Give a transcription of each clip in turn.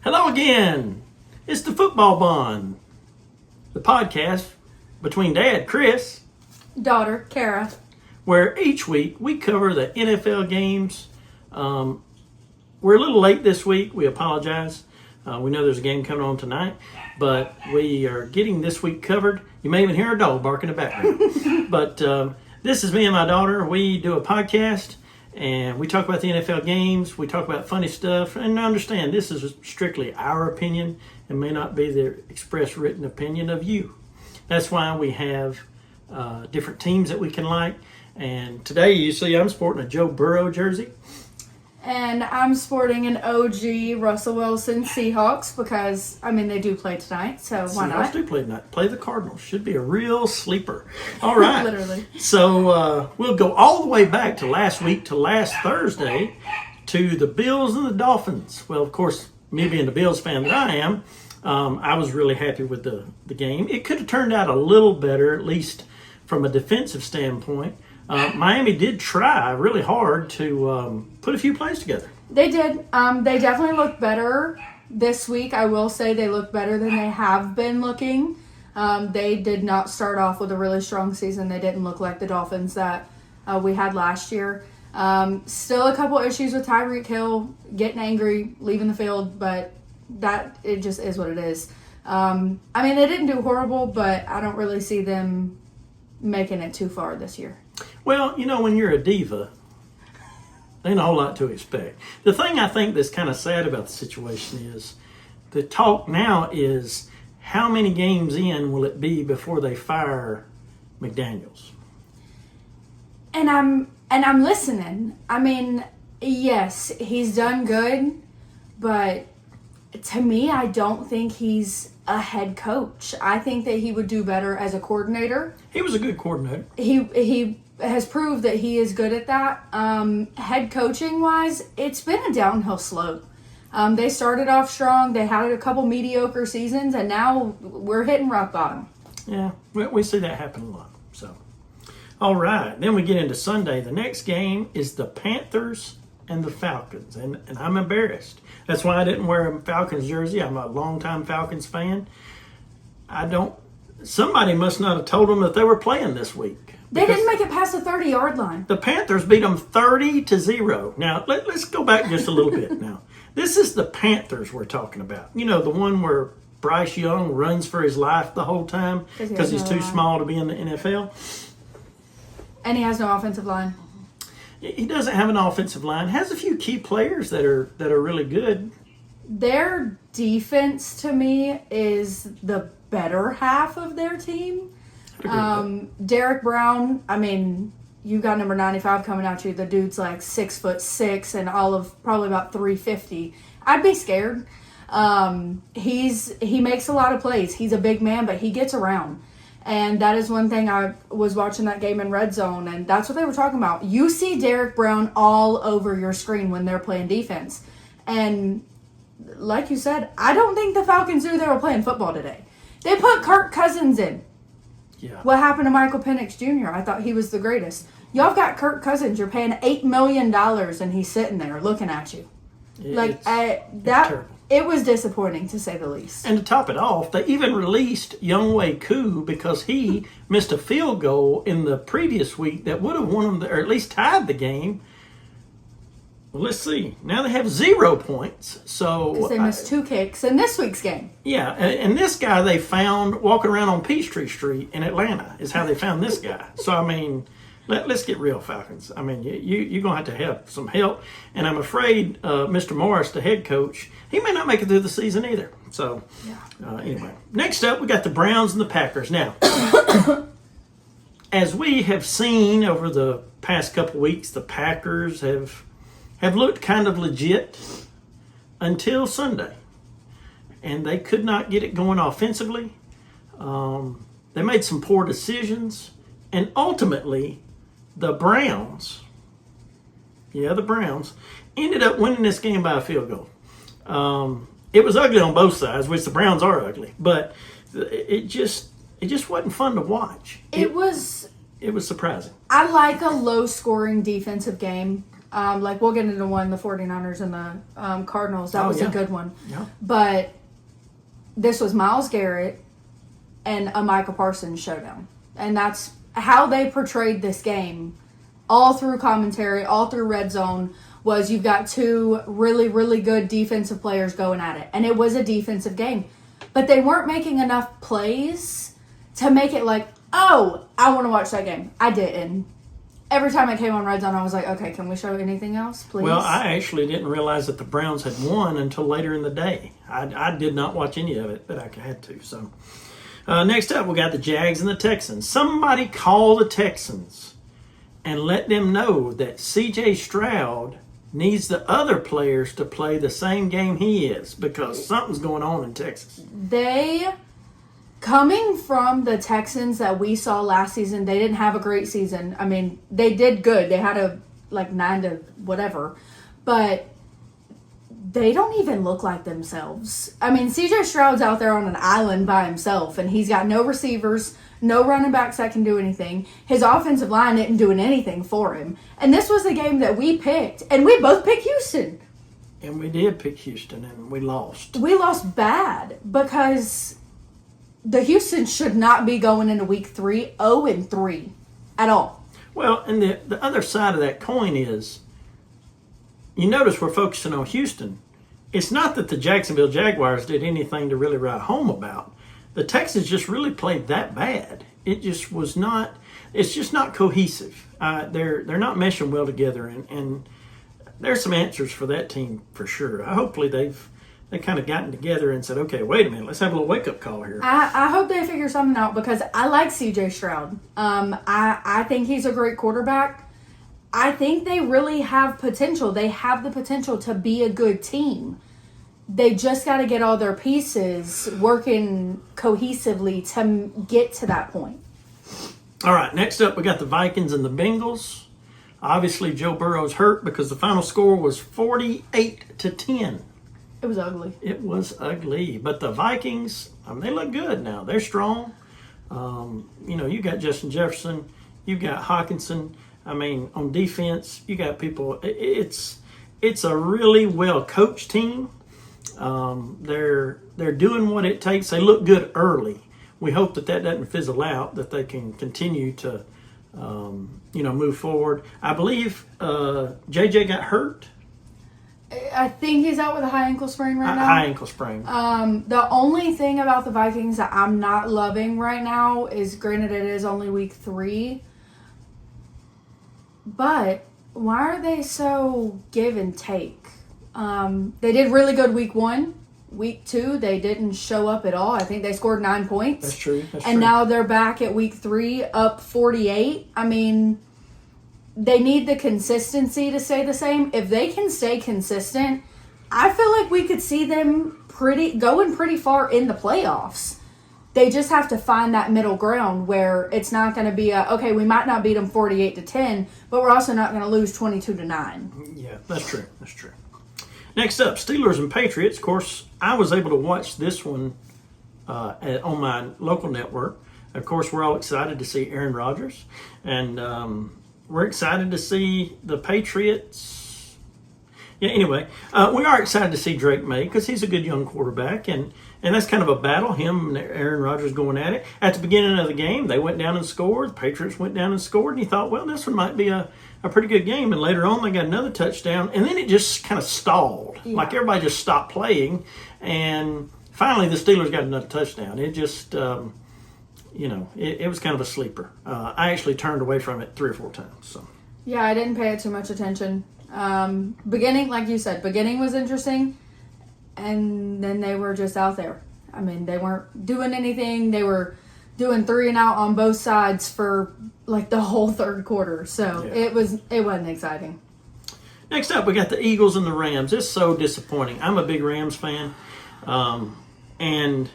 Hello again. It's the Football Bond, the podcast between Dad, Chris, daughter, Kara, where each week we cover the NFL games. We're a little late this week. We apologize. We know there's a game coming on tonight, but we are getting this week covered. You may even hear a dog bark in the background. But this is me and my daughter. We do a podcast, and we talk about the NFL games. We talk about funny stuff. And understand, this is strictly our opinion and may not be the express written opinion of you. That's why we have different teams that we can like. And today, you see, I'm sporting a Joe Burrow jersey. and I'm sporting an OG Russell Wilson Seahawks because, they do play tonight, so why not? Seahawks do play tonight. Play the Cardinals. Should be a real sleeper. All right. Literally. So we'll go all the way back to last week, to last Thursday, to the Bills and the Dolphins. Well, of course, me being the Bills fan that I am, I was really happy with the game. It could have turned out a little better, at least from a defensive standpoint. Miami did try really hard to put a few plays together. They did. They definitely look better this week. I will say they look better than they have been looking. They did not start off with a really strong season. They didn't look like the Dolphins that we had last year. Still a couple issues with Tyreek Hill getting angry, leaving the field, but it just is what it is. They didn't do horrible, but I don't really see them making it too far this year. Well, when you're a diva, ain't a whole lot to expect. The thing I think that's kind of sad about the situation is the talk now is how many games in will it be before they fire McDaniels? And I'm listening. Yes, he's done good, but to me, I don't think he's a head coach. I think that he would do better as a coordinator. He was a good coordinator. He has proved that he is good at that. Head coaching wise, it's been a downhill slope. They started off strong. They had a couple mediocre seasons, and now we're hitting rock bottom. Yeah, we see that happen a lot. So, all right. Then we get into Sunday. The next game is the Panthers and the Falcons, and I'm embarrassed. That's why I didn't wear a Falcons jersey. I'm a longtime Falcons fan. Somebody must not have told them that they were playing this week. They didn't make it past the 30-yard line. The Panthers beat them 30-0. Now, let's go back just a little bit now. This is the Panthers we're talking about. The one where Bryce Young runs for his life the whole time because he's too small to be in the NFL. And he has no offensive line. He doesn't have an offensive line. Has a few key players that are really good. Their defense, to me, is the better half of their team. Derek Brown, you got number 95 coming at you. The dude's like 6'6" and all of probably about 350. I'd be scared. He makes a lot of plays. He's a big man, but he gets around. And that is one thing. I was watching that game in Red Zone, and that's what they were talking about. You see Derek Brown all over your screen when they're playing defense. And like you said, I don't think the Falcons knew they were playing football today. They put Kirk Cousins in. Yeah. What happened to Michael Penix Jr.? I thought he was the greatest. Y'all got Kirk Cousins. You're paying $8 million, and he's sitting there looking at you. It's terrible. It was disappointing, to say the least. And to top it off, they even released Younghoe Koo because he missed a field goal in the previous week that would have won them, or at least tied the game. Well, let's see. Now they have 0 points. So because they missed 2 kicks in this week's game. Yeah, and this guy they found walking around on Peachtree Street in Atlanta is how they found this guy. So, let's get real, Falcons. You're going to have some help. And I'm afraid Mr. Morris, the head coach, he may not make it through the season either. So, anyway. Next up, we got the Browns and the Packers. Now, as we have seen over the past couple weeks, the Packers have looked kind of legit until Sunday. And they could not get it going offensively. They made some poor decisions. And ultimately, the Browns ended up winning this game by a field goal. It was ugly on both sides, which the Browns are ugly, but it just wasn't fun to watch. It was surprising. I like a low-scoring defensive game. Like, we'll get into one, the 49ers and the Cardinals. That was yeah. a good one. Yeah. But this was Myles Garrett and a Micah Parsons showdown. And that's how they portrayed this game all through commentary, all through Red Zone, was you've got two really, really good defensive players going at it. And it was a defensive game. But they weren't making enough plays to make it like, oh, I want to watch that game. I didn't. Every time it came on Red Zone, I was like, okay, can we show anything else, please? Well, I actually didn't realize that the Browns had won until later in the day. I did not watch any of it, but I had to. So, next up, we got the Jags and the Texans. Somebody call the Texans and let them know that C.J. Stroud needs the other players to play the same game he is, because something's going on in Texas. Coming from the Texans that we saw last season, they didn't have a great season. I mean, they did good. They had a 9 to whatever, but they don't even look like themselves. I mean, CJ Stroud's out there on an island by himself, and he's got no receivers, no running backs that can do anything. His offensive line isn't doing anything for him. And this was the game that we picked, and we both picked Houston. And we did pick Houston, and we lost. We lost bad because the Houston should not be going into week 3 0-3 at all. Well, and the other side of that coin is, you notice we're focusing on Houston. It's not that the Jacksonville Jaguars did anything to really write home about. The Texans just really played that bad. It just was not. It's just not cohesive. They're not meshing well together, and there's some answers for that team for sure. Hopefully they kind of gotten together and said, okay, wait a minute, let's have a little wake-up call here. I hope they figure something out because I like C.J. Stroud. I think he's a great quarterback. I think they really have potential. They have the potential to be a good team. They just got to get all their pieces working cohesively to get to that point. All right, next up we got the Vikings and the Bengals. Obviously, Joe Burrow's hurt because the final score was 48-10. It was ugly. It was ugly. But the Vikings, they look good now. They're strong. You got Justin Jefferson. You got Hawkinson. On defense, you got people. It's a really well-coached team. They're doing what it takes. They look good early. We hope that doesn't fizzle out, that they can continue to, move forward. I believe JJ got hurt. I think he's out with a high ankle sprain right now. High ankle sprain. The only thing about the Vikings that I'm not loving right now is, granted, it is only week 3, but why are they so give and take? They did really good week 1. Week 2, they didn't show up at all. I think they scored 9 points. That's true. And now they're back at week 3, up 48. They need the consistency to stay the same. If they can stay consistent, I feel like we could see them going pretty far in the playoffs. They just have to find that middle ground where it's not going to be okay, we might not beat them 48-10, but we're also not going to lose 22-9. Yeah, that's true. That's true. Next up, Steelers and Patriots. Of course, I was able to watch this one on my local network. Of course, we're all excited to see Aaron Rodgers, and we're excited to see the Patriots. Yeah, anyway, we are excited to see Drake May because he's a good young quarterback, and that's kind of a battle, him and Aaron Rodgers going at it. At the beginning of the game, they went down and scored. The Patriots went down and scored, and you thought, well, this one might be a pretty good game. And later on, they got another touchdown, and then it just kind of stalled. Yeah. Like everybody just stopped playing, and finally the Steelers got another touchdown. It just, it was kind of a sleeper. I actually turned away from it 3 or 4 times. So. Yeah, I didn't pay it too much attention. Beginning, like you said, beginning was interesting, and then they were just out there. They weren't doing anything. They were doing 3 and out on both sides for like the whole third quarter. So yeah. It wasn't exciting. Next up, we got the Eagles and the Rams. It's so disappointing. I'm a big Rams fan, and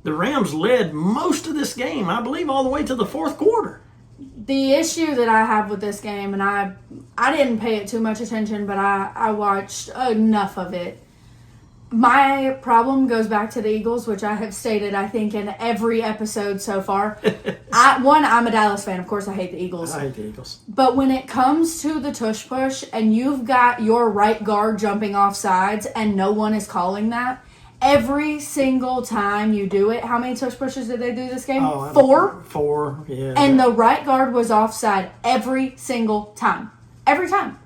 the Rams led most of this game, I believe, all the way to the fourth quarter. The issue that I have with this game, and I didn't pay it too much attention, but I watched enough of it. My problem goes back to the Eagles, which I have stated, I think, in every episode so far. I'm a Dallas fan. Of course, I hate the Eagles. I hate the Eagles. But when it comes to the tush push and you've got your right guard jumping off sides and no one is calling that, every single time you do it, how many tush pushes did they do this game? 4? 4, yeah. And the right guard was offside every single time. Every time.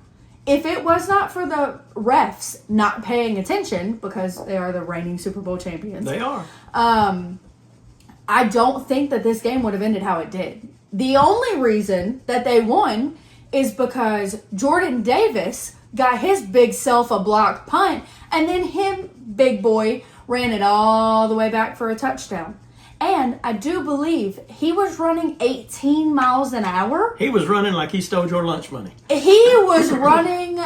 If it was not for the refs not paying attention, because they are the reigning Super Bowl champions, They are. I don't think that this game would have ended how it did. The only reason that they won is because Jordan Davis got his big self a blocked punt, and then him, big boy, ran it all the way back for a touchdown. And I do believe he was running 18 miles an hour. He was running like he stole your lunch money. He was running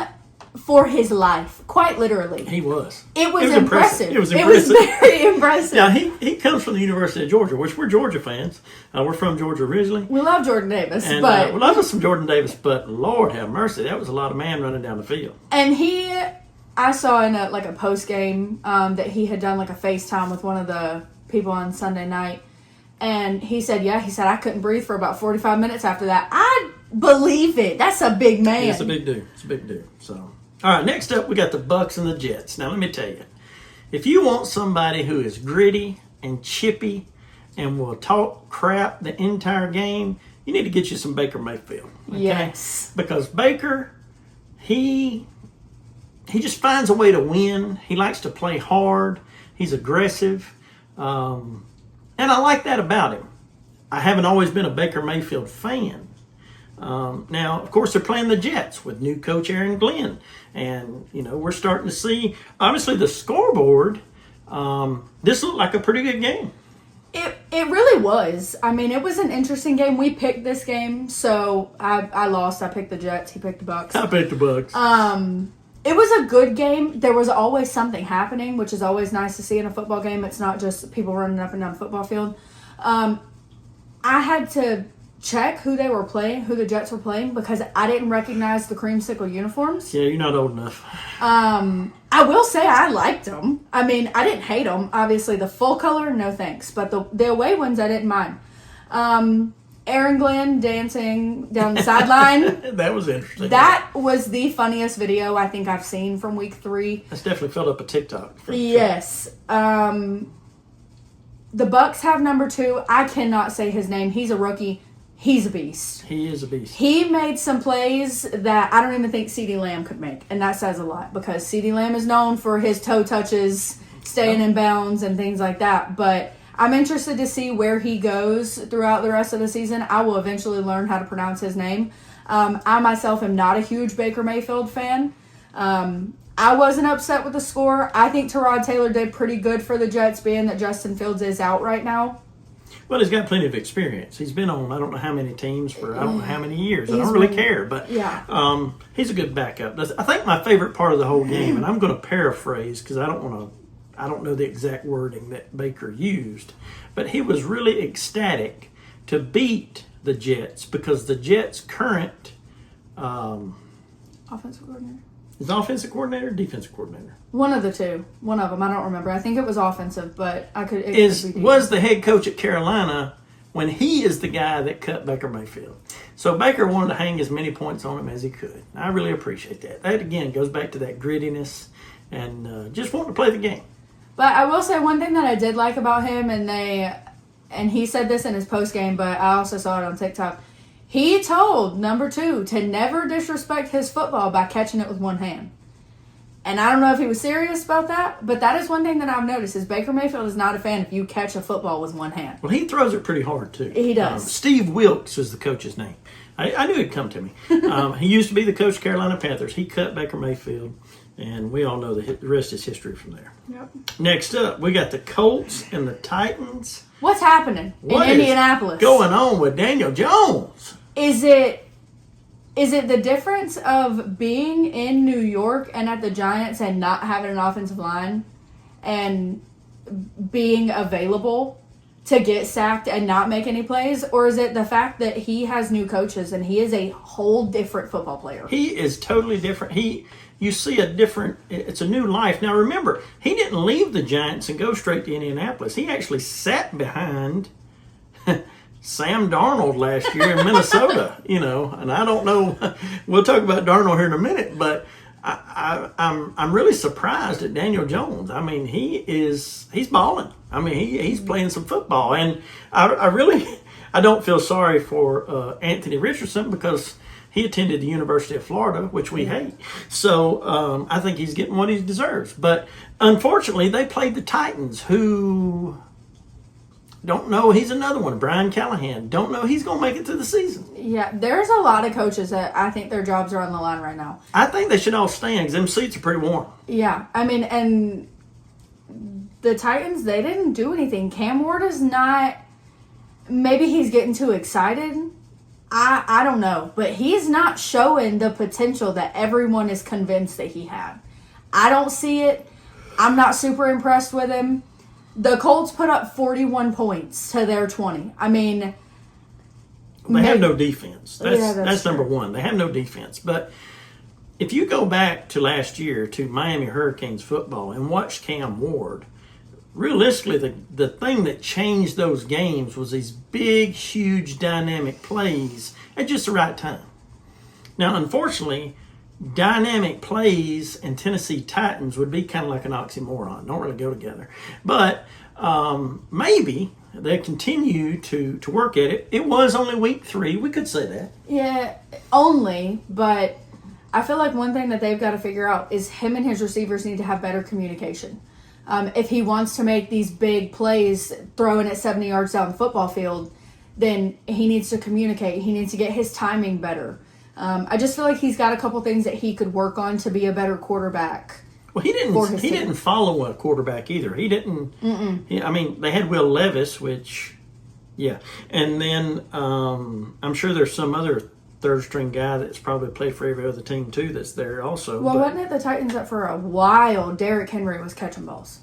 for his life, quite literally. He was. It was impressive. It was It was impressive. very impressive. Yeah, he comes from the University of Georgia, which we're Georgia fans. We're from Georgia originally. We love Jordan Davis, And but we love us some Jordan Davis, but Lord have mercy, that was a lot of man running down the field. and I saw in a post game that he had done like a FaceTime with one of the people on Sunday night, and he said I couldn't breathe for about 45 minutes after that. I believe it. That's a big man. It's a big dude. It's a big dude. So, all right, next up we got the Bucks and the Jets. Now let me tell you, if you want somebody who is gritty and chippy and will talk crap the entire game, you need to get you some Baker Mayfield. Okay? Yes. Because Baker, he just finds a way to win. He likes to play hard. He's aggressive. And I like that about him. I haven't always been a Baker Mayfield fan. Now, of course, they're playing the Jets with new coach Aaron Glenn. And, we're starting to see, obviously, the scoreboard. This looked like a pretty good game. It really was. I mean, it was an interesting game. We picked this game, so I lost. I picked the Jets. He picked the Bucks. I bet the Bucks. It was a good game. There was always something happening, which is always nice to see in a football game. It's not just people running up and down the football field. I had to check who they were playing, who the Jets were playing, because I didn't recognize the creamsicle uniforms. Yeah, you're not old enough. I will say I liked them. I mean, I didn't hate them. Obviously, the full color, no thanks. But the away ones, I didn't mind. Aaron Glenn dancing down the sideline. That was interesting. That was the funniest video I think I've seen from week 3. That's definitely filled up a TikTok. Yes. The Bucks have number 2. I cannot say his name. He's a rookie. He's a beast. He is a beast. He made some plays that I don't even think CeeDee Lamb could make. And that says a lot because CeeDee Lamb is known for his toe touches, staying in bounds, and things like that. But I'm interested to see where he goes throughout the rest of the season. I will eventually learn how to pronounce his name. I myself am not a huge Baker Mayfield fan. I wasn't upset with the score. I think Tyrod Taylor did pretty good for the Jets, being that Justin Fields is out right now. Well, he's got plenty of experience. He's been on I don't know how many teams for I don't know how many years. I don't really care, but yeah. He's a good backup. I think my favorite part of the whole game, and I'm going to paraphrase because I don't know the exact wording that Baker used, but he was really ecstatic to beat the Jets because the Jets' current Offensive coordinator. is offensive coordinator or defensive coordinator? One of the two. One of them. I don't remember. I think it was offensive, but I could. Was the head coach at Carolina when he is the guy that cut Baker Mayfield. So Baker wanted to hang as many points on him as he could. I really appreciate that. That, again, goes back to that grittiness and just wanting to play the game. But I will say one thing that I did like about him, and he said this in his post game, but I also saw it on TikTok. He told number 2 to never disrespect his football by catching it with one hand. And I don't know if he was serious about that, but that is one thing that I've noticed is Baker Mayfield is not a fan if you catch a football with one hand. Well, he throws it pretty hard, too. He does. Steve Wilkes is the coach's name. I knew he'd come to me. He used to be the coach of Carolina Panthers. He cut Baker Mayfield, and we all know the rest is history from there. Yep. Next up, we got the Colts and the Titans. What's happening in Indianapolis? Going on with Daniel Jones? Is it the difference of being in New York and at the Giants and not having an offensive line and being available to get sacked and not make any plays, or is it the fact that he has new coaches and he is a whole different football player? He is totally different. You see it's a new life. Now remember, he didn't leave the Giants and go straight to Indianapolis. He actually sat behind Sam Darnold last year in Minnesota, and I don't know, we'll talk about Darnold here in a minute, but I'm really surprised at Daniel Jones. I mean, he's balling. I mean, he's playing some football, and I don't feel sorry for Anthony Richardson because he attended the University of Florida, which we hate. So I think he's getting what he deserves. But unfortunately, they played the Titans, who don't know. He's another one, Brian Callahan. Don't know he's going to make it to the season. Yeah, there's a lot of coaches that I think their jobs are on the line right now. I think they should all stand because them seats are pretty warm. Yeah, I mean, and the Titans, they didn't do anything. Cam Ward is not, maybe he's getting too excited. I don't know, but he's not showing the potential that everyone is convinced that he had. I don't see it. I'm not super impressed with him. The Colts put up 41 points to their 20. I mean, they have no defense. That's true. number one. They have no defense. But if you go back to last year to Miami Hurricanes football and watch Cam Ward, realistically, the thing that changed those games was these big, huge, dynamic plays at just the right time. Now, unfortunately, dynamic plays and Tennessee Titans would be kind of like an oxymoron. Don't really go together. But maybe they continue to work at it. It was only week 3. We could say that. Yeah, only, but I feel like one thing that they've got to figure out is him and his receivers need to have better communication. If he wants to make these big plays throwing it 70 yards down the football field, then he needs to communicate. He needs to get his timing better. I just feel like he's got a couple things that he could work on to be a better quarterback. Well, he didn't follow a quarterback either. He didn't. I mean, they had Will Levis, which, yeah. And then I'm sure there's some other third-string guy that's probably played for every other team, too, that's there also. Well, wasn't it the Titans that for a while Derrick Henry was catching balls?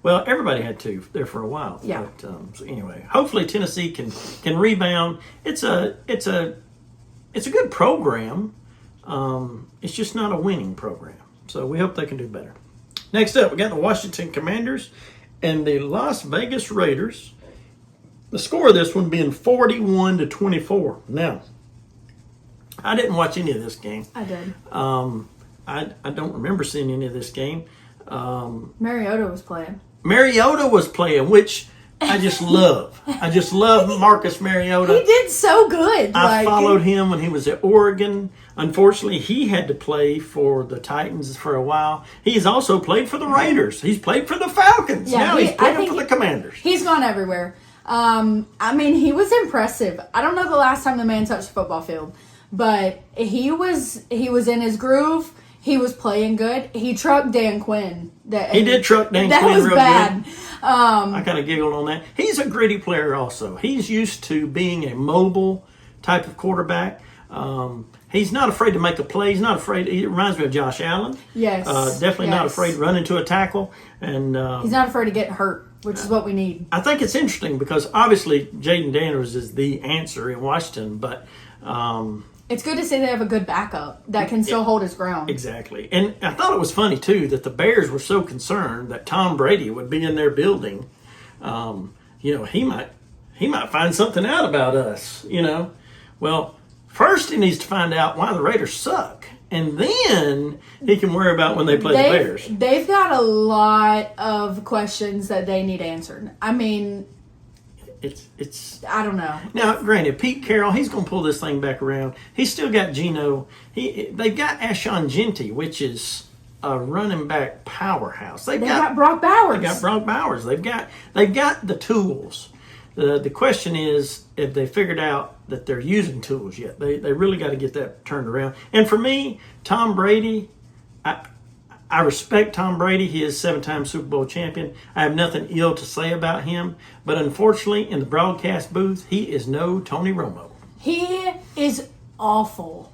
Well, everybody had to there for a while. Yeah. But, so anyway, hopefully Tennessee can rebound. It's a good program. It's just not a winning program. So we hope they can do better. Next up, we got the Washington Commanders and the Las Vegas Raiders. The score of this one being 41-24. Now, I didn't watch any of this game. I did. I don't remember seeing any of this game. Mariota was playing. Mariota was playing, which I just love. I just love Marcus Mariota. He did so good. I followed him when he was at Oregon. Unfortunately, he had to play for the Titans for a while. He's also played for the Raiders. He's played for the Falcons. Yeah, now he's playing for the Commanders. He's gone everywhere. I mean, he was impressive. I don't know the last time the man touched a football field, but he was in his groove. He was playing good. He trucked Dan Quinn. He did truck Dan Quinn That was real bad. good. I kind of giggled on that. He's a gritty player also. He's used to being a mobile type of quarterback. He's not afraid to make a play. He's not afraid. He reminds me of Josh Allen. Yes. Definitely not afraid to run into a tackle. And he's not afraid to get hurt, which is what we need. I think it's interesting because obviously Jaden Daniels is the answer in Washington, but it's good to see they have a good backup that can still hold his ground. Exactly. And I thought it was funny, too, that the Bears were so concerned that Tom Brady would be in their building. He might find something out about us, Well, first he needs to find out why the Raiders suck. And then he can worry about when they play the Bears. They've got a lot of questions that they need answered. I mean, it's I don't know. Now, granted, Pete Carroll, he's going to pull this thing back around. He's still got Geno. They've got Ashon Jeanty, which is a running back powerhouse. They've got Brock Bowers. They got Brock Bowers. They've got the tools. The question is, if they figured out that they're using tools yet? They really got to get that turned around. And for me, Tom Brady, I respect Tom Brady. He is 7-time Super Bowl champion. I have nothing ill to say about him. But unfortunately, in the broadcast booth, he is no Tony Romo. He is awful.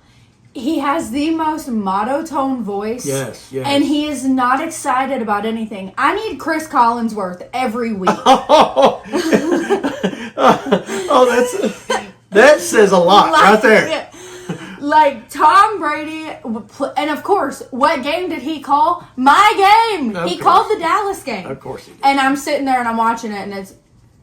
He has the most monotone voice. Yes. And he is not excited about anything. I need Chris Collinsworth every week. That says a lot right there. Like Tom Brady, and of course, what game did he call? My game. He called the Dallas game. Of course he did. And I'm sitting there and I'm watching it, and it's,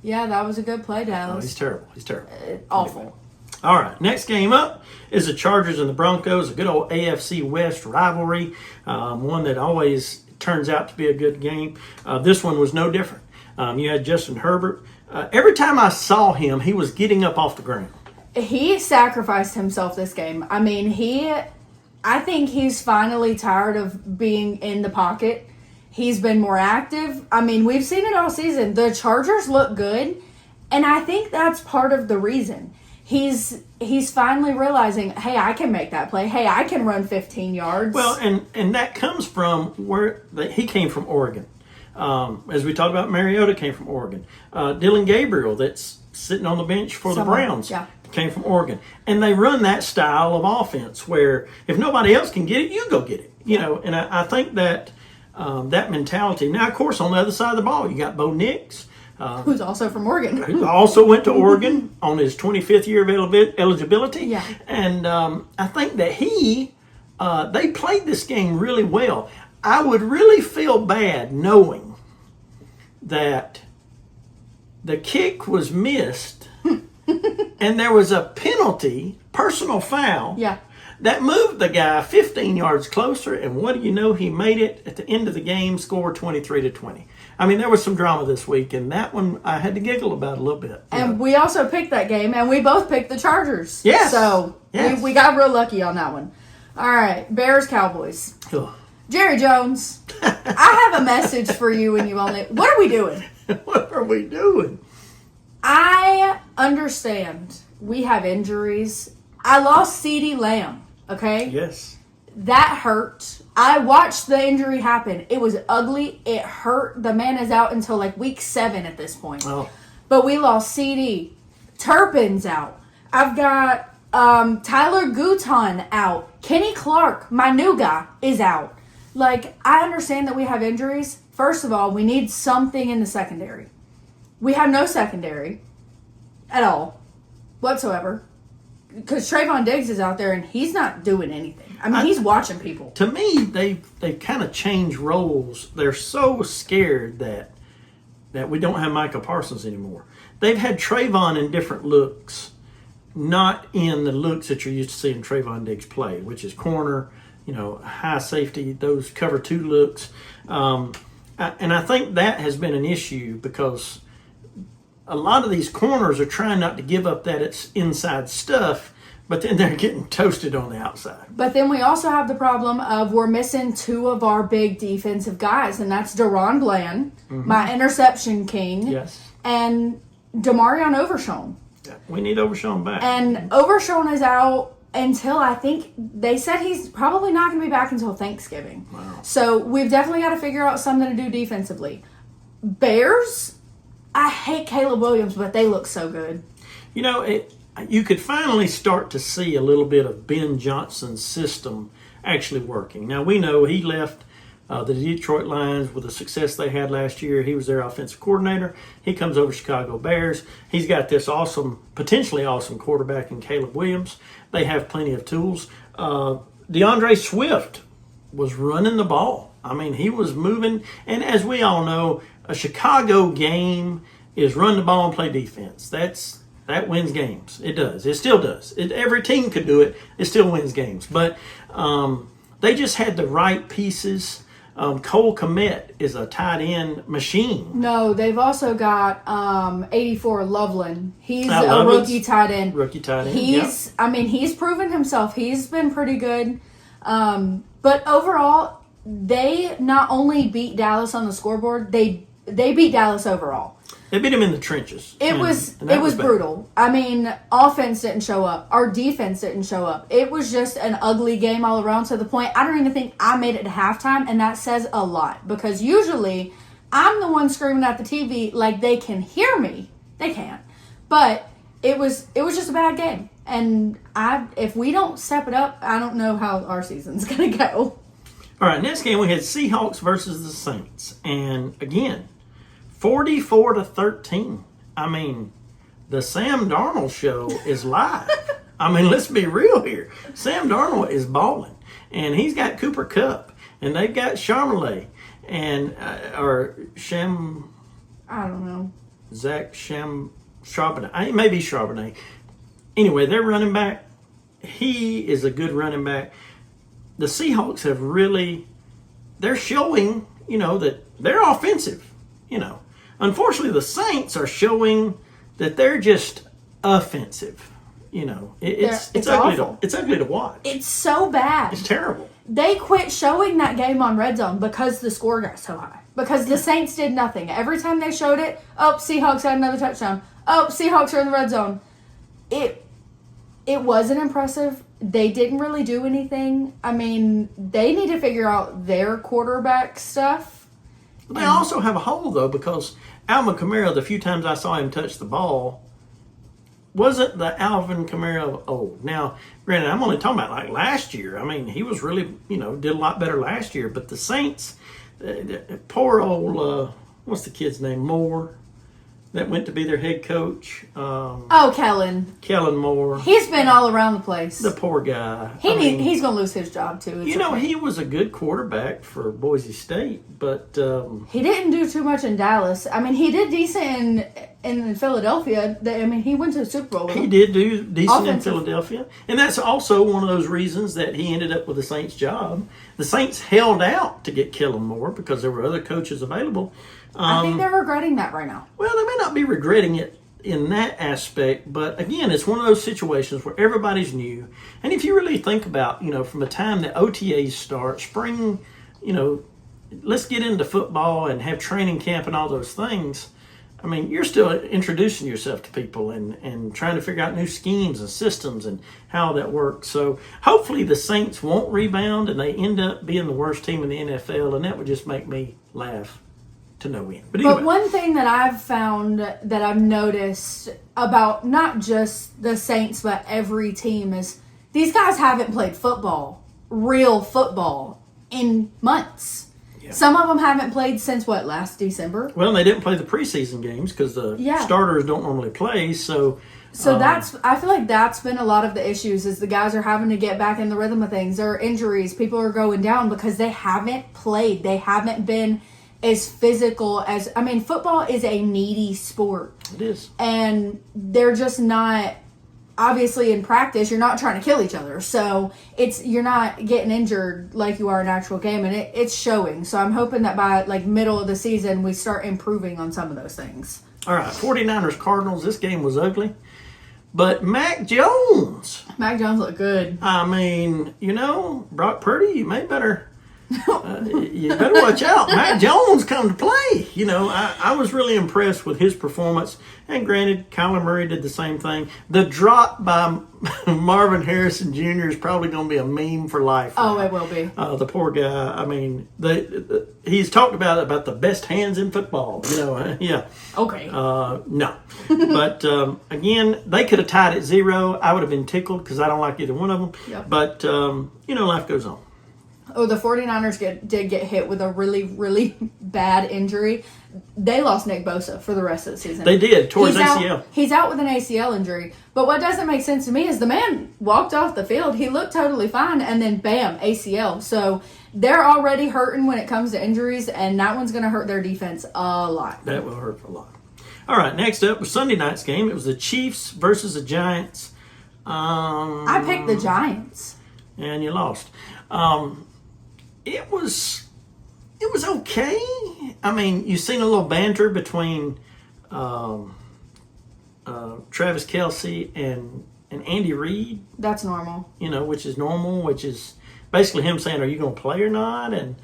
yeah, that was a good play, Dallas. Oh, he's terrible. He's terrible. Awful. All right, next game up is the Chargers and the Broncos, a good old AFC West rivalry, one that always turns out to be a good game. This one was no different. You had Justin Herbert. Every time I saw him, he was getting up off the ground. He sacrificed himself this game. I mean, I think he's finally tired of being in the pocket. He's been more active. I mean, we've seen it all season. The Chargers look good, and I think that's part of the reason. He's finally realizing, hey, I can make that play. Hey, I can run 15 yards. Well, and that comes from where he came from, Oregon. As we talked about, Mariota came from Oregon. Dylan Gabriel, that's sitting on the bench for the Browns, came from Oregon. And they run that style of offense where if nobody else can get it, you go get it. You know, and I think that that mentality. Now, of course, on the other side of the ball, you got Bo Nix. Who's also from Oregon. Who also went to Oregon on his 25th year of eligibility. Yeah. And I think that they played this game really well. I would really feel bad knowing that the kick was missed and there was a penalty, personal foul, that moved the guy 15 yards closer. And what do you know? He made it at the end of the game, scored 23-20. I mean, there was some drama this week, and that one I had to giggle about a little bit. And we also picked that game, and we both picked the Chargers. Yes. So we got real lucky on that one. All right, Bears-Cowboys. Jerry Jones, I have a message for you and you only. What are we doing? What are we doing? I understand we have injuries. I lost CeeDee Lamb, okay? Yes. That hurt. I watched the injury happen. It was ugly. It hurt. The man is out until like week 7 at this point. Oh. But we lost CeeDee. Turpin's out. I've got Tyler Guton out. Kenny Clark, my new guy, is out. Like, I understand that we have injuries. First of all, we need something in the secondary. We have no secondary at all whatsoever. Because Trayvon Diggs is out there and he's not doing anything. I mean, he's watching people. To me, they kind of changed roles. They're so scared that we don't have Micah Parsons anymore. They've had Trayvon in different looks, not in the looks that you're used to seeing Trayvon Diggs play, which is corner, high safety, those cover 2 looks. And I think that has been an issue because a lot of these corners are trying not to give up that it's inside stuff, but then they're getting toasted on the outside. But then we also have the problem of we're missing 2 of our big defensive guys, and that's Deron Bland, my interception king, and Demarion Overshown. Yeah, we need Overshown back. And Overshown is out until I think they said he's probably not going to be back until Thanksgiving. Wow. So we've definitely got to figure out something to do defensively. Bears, I hate Caleb Williams, but they look so good. You could finally start to see a little bit of Ben Johnson's system actually working. Now, we know he left the Detroit Lions with the success they had last year. He was their offensive coordinator. He comes over to Chicago Bears. He's got this potentially awesome quarterback in Caleb Williams. They have plenty of tools. DeAndre Swift was running the ball. I mean, he was moving. And as we all know, a Chicago game is run the ball and play defense. That wins games. It does. It still does. Every team could do it. It still wins games. But they just had the right pieces. Cole Kmet is a tight end machine. No, they've also got 84 Loveland. He's a rookie tight end. He's proven himself. He's been pretty good. But overall, they not only beat Dallas on the scoreboard, they beat Dallas overall. They beat him in the trenches. It was brutal. I mean, offense didn't show up. Our defense didn't show up. It was just an ugly game all around to the point I don't even think I made it to halftime, and that says a lot because usually I'm the one screaming at the TV like they can hear me. They can't. But it was just a bad game. And if we don't step it up, I don't know how our season's going to go. All right, next game we had Seahawks versus the Saints. And again, 44-13. I mean, the Sam Darnold show is live. I mean, let's be real here. Sam Darnold is balling, and he's got Cooper Kupp, and they've got Charbonnet, and or Shem. I don't know. Zach Charbonnet. It may be Charbonnet. Anyway, their running back, he is a good running back. The Seahawks have really, they're showing, that they're offensive, Unfortunately, the Saints are showing that they're just offensive. It's ugly awful. it's ugly to watch. It's so bad. It's terrible. They quit showing that game on Red Zone because the score got so high. Because the Saints did nothing. Every time they showed it, Seahawks had another touchdown. Seahawks are in the red zone. It wasn't impressive. They didn't really do anything. I mean, they need to figure out their quarterback stuff. They also have a hole, though, because Alvin Kamara, the few times I saw him touch the ball, wasn't the Alvin Kamara of old. Now, granted, I'm only talking about like last year. I mean, he was really, did a lot better last year. But the Saints, poor old, what's the kid's name? Moore, that went to be their head coach. Kellen. Kellen Moore. He's been all around the place. The poor guy. He's going to lose his job, too. He was a good quarterback for Boise State, but... he didn't do too much in Dallas. I mean, he did decent in Philadelphia. He went to the Super Bowl with He them. did do decent in Offensive. Philadelphia. And that's also one of those reasons that he ended up with the Saints job. The Saints held out to get Kellen Moore because there were other coaches available. I think they're regretting that right now. Well, they may not be regretting it in that aspect, but again, it's one of those situations where everybody's new. And if you really think about, from the time that OTAs start, spring, let's get into football and have training camp and all those things. I mean, you're still introducing yourself to people and trying to figure out new schemes and systems and how that works. So hopefully the Saints won't rebound and they end up being the worst team in the NFL, and that would just make me laugh to no end. But anyway. But one thing that I've found that I've noticed about not just the Saints but every team is these guys haven't played football, real football, in months. Yeah. Some of them haven't played since last December? Well, they didn't play the preseason games because the starters don't normally play. So I feel like that's been a lot of the issues is the guys are having to get back in the rhythm of things. There are injuries. People are going down because they haven't played. They haven't been as physical as, football is a needy sport. It is. And they're just not, obviously in practice, you're not trying to kill each other. So you're not getting injured like you are in an actual game, and it's showing. So I'm hoping that by middle of the season, we start improving on some of those things. All right, 49ers Cardinals, this game was ugly. But Mac Jones looked good. Brock Purdy, you may better... you better watch out. Mac Jones come to play. I was really impressed with his performance. And granted, Kyler Murray did the same thing. The drop by Marvin Harrison Jr. is probably going to be a meme for life. Oh, it will be. The poor guy. He's talked about the best hands in football. Yeah. Okay. No. But again, they could have tied at 0. I would have been tickled because I don't like either one of them. Yep. But, life goes on. Oh, the 49ers did get hit with a really, really bad injury. They lost Nick Bosa for the rest of the season. They did, tore his ACL. He's out with an ACL injury. But what doesn't make sense to me is the man walked off the field. He looked totally fine, and then bam, ACL. So they're already hurting when it comes to injuries, and that one's going to hurt their defense a lot. That will hurt a lot. All right, next up was Sunday night's game. It was the Chiefs versus the Giants. I picked the Giants. And you lost. It was okay. You've seen a little banter between Travis Kelce and Andy Reid. That's normal. Which is normal, which is basically him saying, are you going to play or not? And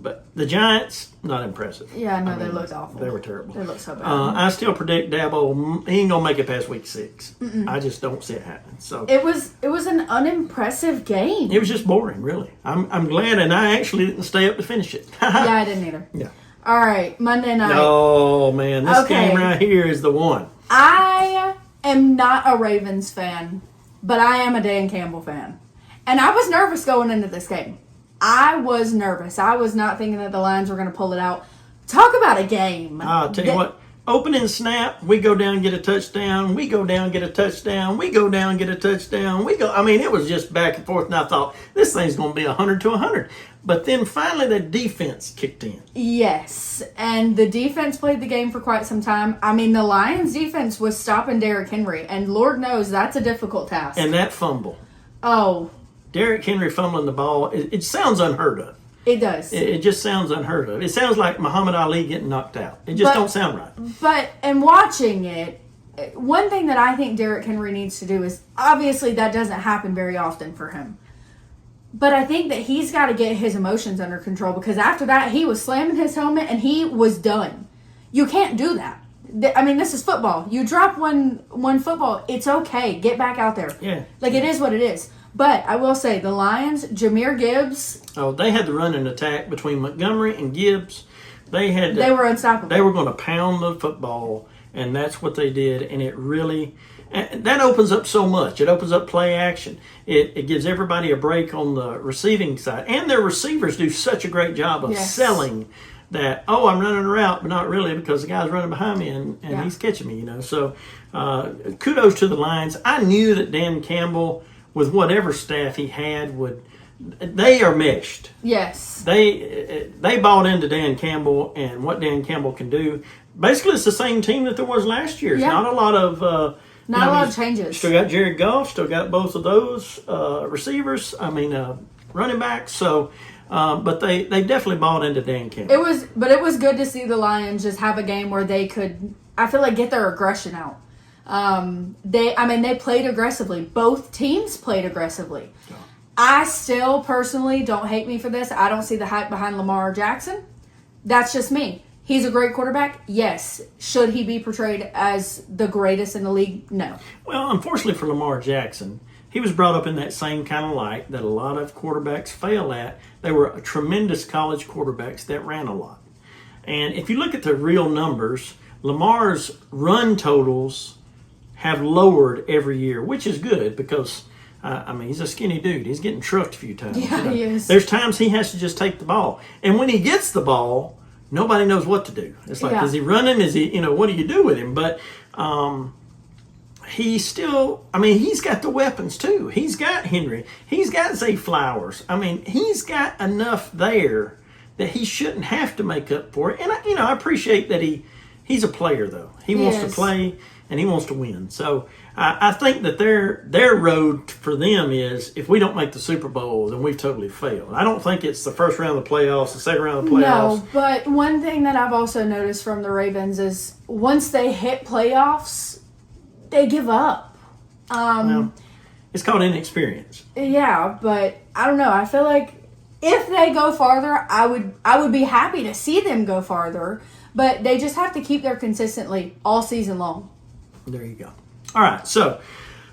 but the Giants, not impressive. Yeah, no, they looked awful. They were terrible. They looked so bad. I still predict Dabo, he ain't going to make it past week 6. Mm-mm. I just don't see it happening. So It was an unimpressive game. It was just boring, really. I'm glad, and I actually didn't stay up to finish it. Yeah, I didn't either. Yeah. All right, Monday night. Oh, man, this game right here is the one. I am not a Ravens fan, but I am a Dan Campbell fan. And I was nervous going into this game. I was nervous. I was not thinking that the Lions were going to pull it out. Talk about a game. I'll tell you what, Opening snap, we go down, get a touchdown. We go down, get a touchdown. We go down, get a touchdown. I mean, it was just back and forth, and I thought, this thing's going to be 100 to 100. But then finally the defense kicked in. Yes, and the defense played the game for quite some time. I mean, the Lions' defense was stopping Derrick Henry, and Lord knows that's a difficult task. And that fumble. Oh. Derrick Henry fumbling the ball, it sounds unheard of. It does. It just sounds unheard of. It sounds like Muhammad Ali getting knocked out. It just don't sound right. But in watching it, one thing that I think Derrick Henry needs to do is, obviously that doesn't happen very often for him. But I think that he's got to get his emotions under control, because after that he was slamming his helmet and he was done. You can't do that. I mean, this is football. You drop one football, it's okay. Get back out there. Yeah. Like, it is what it is. But I will say, the Lions, Jahmyr Gibbs. Oh, they had to run an attack between Montgomery and Gibbs. They were unstoppable. They were going to pound the football, and that's what they did. And it really, that opens up so much. It opens up play action. It gives everybody a break on the receiving side. And their receivers do such a great job of selling that, oh, I'm running a route, but not really, because the guy's running behind me and he's catching me, So kudos to the Lions. I knew that Dan Campbell, with whatever staff he had, they are meshed. Yes. They bought into Dan Campbell and what Dan Campbell can do. Basically, it's the same team that there was last year. It's not a lot of a lot of changes. Still got Jared Goff. Still got both of those receivers. Running backs. So, but they definitely bought into Dan Campbell. It was good to see the Lions just have a game where they could, I feel like, get their aggression out. They played aggressively. Both teams played aggressively. Yeah. I still personally, don't hate me for this, I don't see the hype behind Lamar Jackson. That's just me. He's a great quarterback. Yes. Should he be portrayed as the greatest in the league? No. Well, unfortunately for Lamar Jackson, he was brought up in that same kind of light that a lot of quarterbacks fail at. They were tremendous college quarterbacks that ran a lot. And if you look at the real numbers, Lamar's run totals have lowered every year, which is good because, he's a skinny dude. He's getting trucked a few times. Yeah, he is. There's times he has to just take the ball. And when he gets the ball, nobody knows what to do. It's like, is he running? Is he, what do you do with him? But he's still, he's got the weapons too. He's got Henry. He's got Zay Flowers. He's got enough there that he shouldn't have to make up for it. And, I appreciate that he's a player, though. He wants to play and he wants to win. So I think that their road for them is, if we don't make the Super Bowl, then we've totally failed. I don't think it's the first round of the playoffs, the second round of the playoffs. No, but one thing that I've also noticed from the Ravens is once they hit playoffs, they give up. It's called inexperience. Yeah, but I don't know. I feel like if they go farther, I would be happy to see them go farther. But they just have to keep there consistently all season long. There you go. All right, so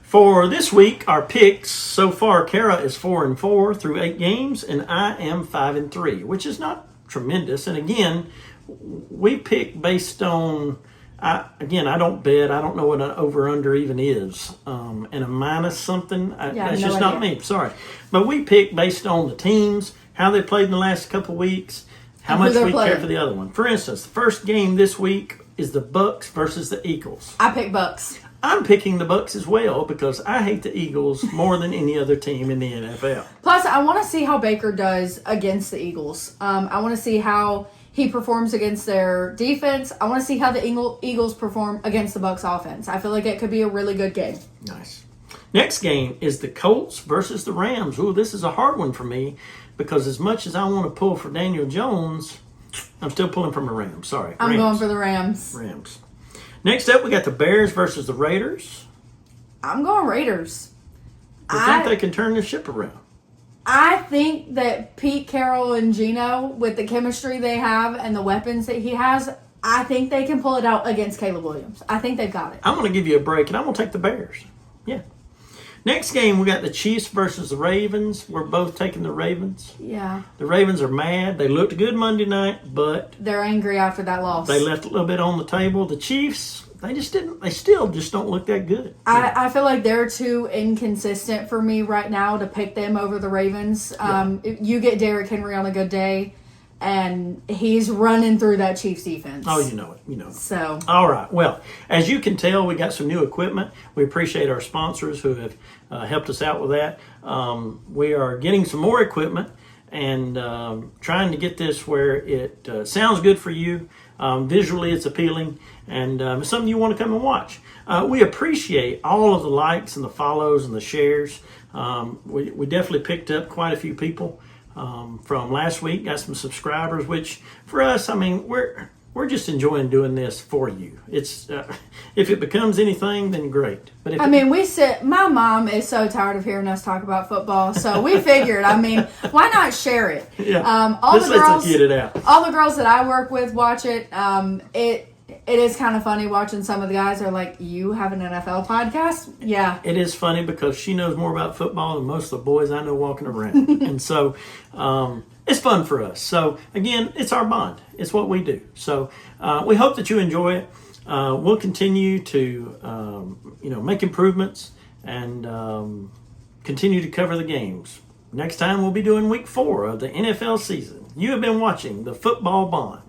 for this week, our picks so far, Kara is 4-4 through 8 games, and I am 5-3, which is not tremendous. And again, we pick based on. I don't bet. I don't know what an over/under even is, and a minus something. That's just not me. Sorry, but we pick based on the teams, how they played in the last couple of weeks, how much we care for the other one. For instance, the first game this week is the Bucks versus the Eagles. I pick Bucks. I'm picking the Bucks as well because I hate the Eagles more than any other team in the NFL. Plus, I want to see how Baker does against the Eagles. I want to see how he performs against their defense. I want to see how the Eagles perform against the Bucks offense. I feel like it could be a really good game. Nice. Next game is the Colts versus the Rams. Ooh, this is a hard one for me because as much as I want to pull for Daniel Jones, I'm still pulling from the Rams. Sorry. I'm going for the Rams. Rams. Next up, we got the Bears versus the Raiders. I'm going Raiders. I think they can turn the ship around. I think that Pete Carroll and Geno, with the chemistry they have and the weapons that he has, I think they can pull it out against Caleb Williams. I think they've got it. I'm going to give you a break, and I'm going to take the Bears. Yeah. Next game, we got the Chiefs versus the Ravens. We're both taking the Ravens. Yeah. The Ravens are mad. They looked good Monday night, but they're angry after that loss. They left a little bit on the table. The Chiefs, they still just don't look that good. I feel like they're too inconsistent for me right now to pick them over the Ravens. You get Derrick Henry on a good day. and he's running through that Chiefs defense. Oh, you know it. You know it. So, All right. Well, as you can tell, we got some new equipment. We appreciate our sponsors who have helped us out with that. We are getting some more equipment and trying to get this where it sounds good for you. Visually, it's appealing, and it's something you want to come and watch. We appreciate all of the likes and the follows and the shares. We definitely picked up quite a few people from last week. Got some subscribers, which for us, I mean, we're just enjoying doing this for you. It's if it becomes anything, then great. But if my mom is so tired of hearing us talk about football, so we figured, why not share it? Yeah. All Let's the girls get it out. All the girls that I work with watch it. It is kind of funny watching some of the guys are like, you have an NFL podcast? Yeah. It is funny because she knows more about football than most of the boys I know walking around. And so it's fun for us. So, again, it's our bond. It's what we do. So we hope that you enjoy it. We'll continue to, make improvements and continue to cover the games. Next time we'll be doing week 4 of the NFL season. You have been watching the Football Bond.